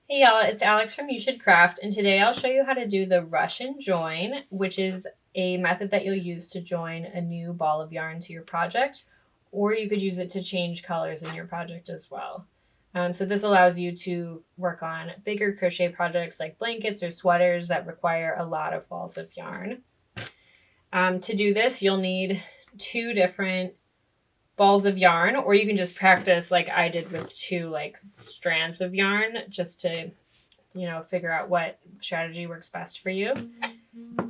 Hey y'all, it's Alex from You Should Craft, and today I'll show you how to do the Russian join, which is a method that you'll use to join a new ball of yarn to your project, or you could use it to change colors in your project as well. So this allows you to work on bigger crochet projects like blankets or sweaters that require a lot of balls of yarn. To do this, you'll need 2 different balls of yarn, or you can just practice like I did with 2 strands of yarn just to figure out what strategy works best for you.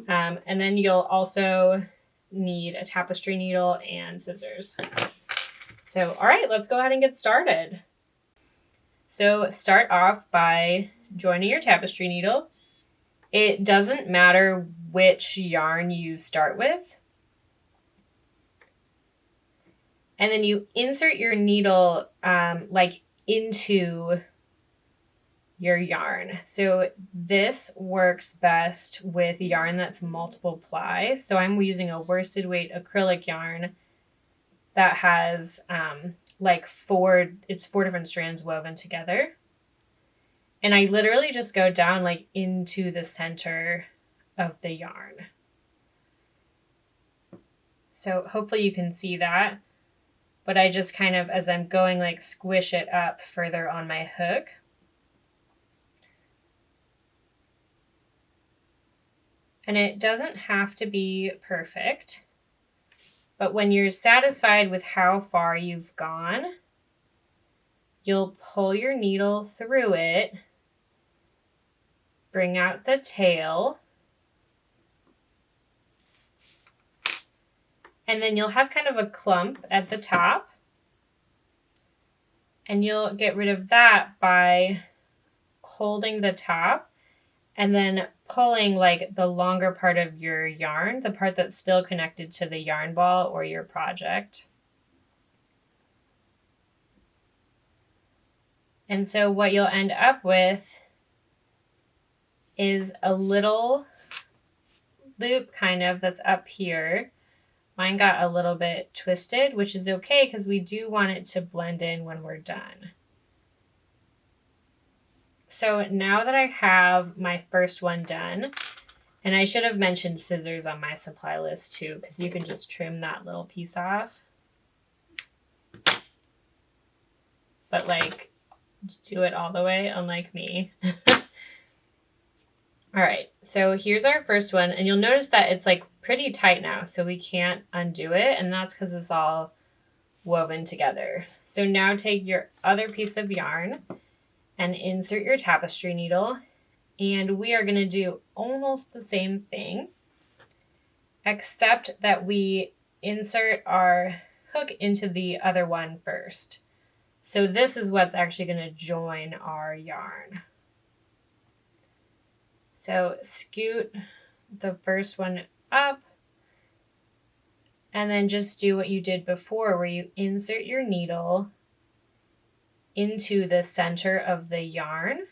And then you'll also need a tapestry needle and scissors. So, all right, let's go ahead and get started. So start off by joining your tapestry needle. It doesn't matter which yarn you start with. And then you insert your needle into your yarn. So this works best with yarn that's multiple ply. So I'm using a worsted weight acrylic yarn that has 4 different strands woven together. And I literally just go down into the center of the yarn. So hopefully you can see that. But I just kind of, as I'm going, squish it up further on my hook. And it doesn't have to be perfect, but when you're satisfied with how far you've gone, you'll pull your needle through it, bring out the tail, and then you'll have kind of a clump at the top, and you'll get rid of that by holding the top and then pulling the longer part of your yarn, the part that's still connected to the yarn ball or your project. And so what you'll end up with is a little loop that's up here. Mine got a little bit twisted, which is okay because we do want it to blend in when we're done. So now that I have my first one done, and I should have mentioned scissors on my supply list too, because you can just trim that little piece off. But do it all the way, unlike me. All right, so here's our first one, and you'll notice that it's pretty tight now, so we can't undo it, and that's because it's all woven together. So now take your other piece of yarn and insert your tapestry needle, and we are going to do almost the same thing, except that we insert our hook into the other one first. So this is what's actually going to join our yarn. So scoot the first one up, and then just do what you did before, where you insert your needle into the center of the yarn,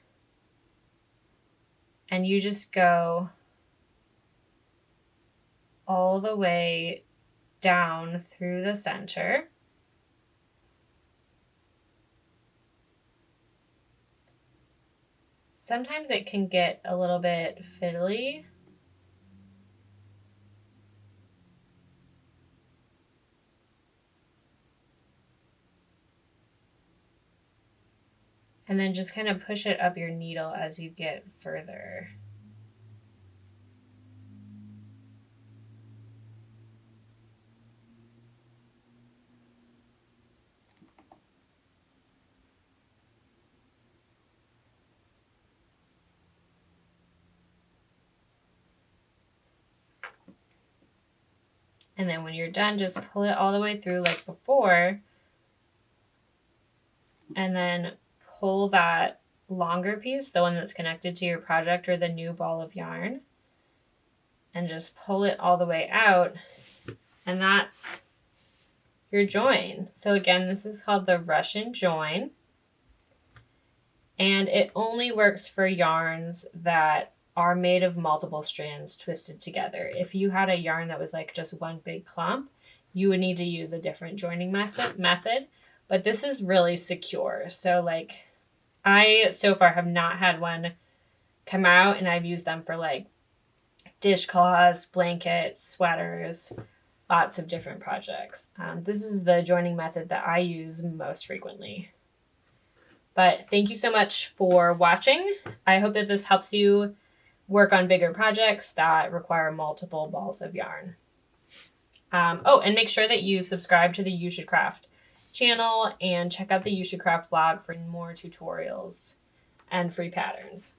and you just go all the way down through the center. Sometimes it can get a little bit fiddly. And then just kind of push it up your needle as you get further. And then when you're done, just pull it all the way through like before. And then pull that longer piece, the one that's connected to your project or the new ball of yarn, and just pull it all the way out. And that's your join. So again, this is called the Russian join. And it only works for yarns that are made of multiple strands twisted together. If you had a yarn that was just one big clump, you would need to use a different joining method. But this is really secure. So I so far have not had one come out, and I've used them for like dishcloths, blankets, sweaters, lots of different projects. This is the joining method that I use most frequently. But thank you so much for watching. I hope that this helps you work on bigger projects that require multiple balls of yarn. And make sure that you subscribe to the You Should Craft channel and check out the You Should Craft blog for more tutorials and free patterns.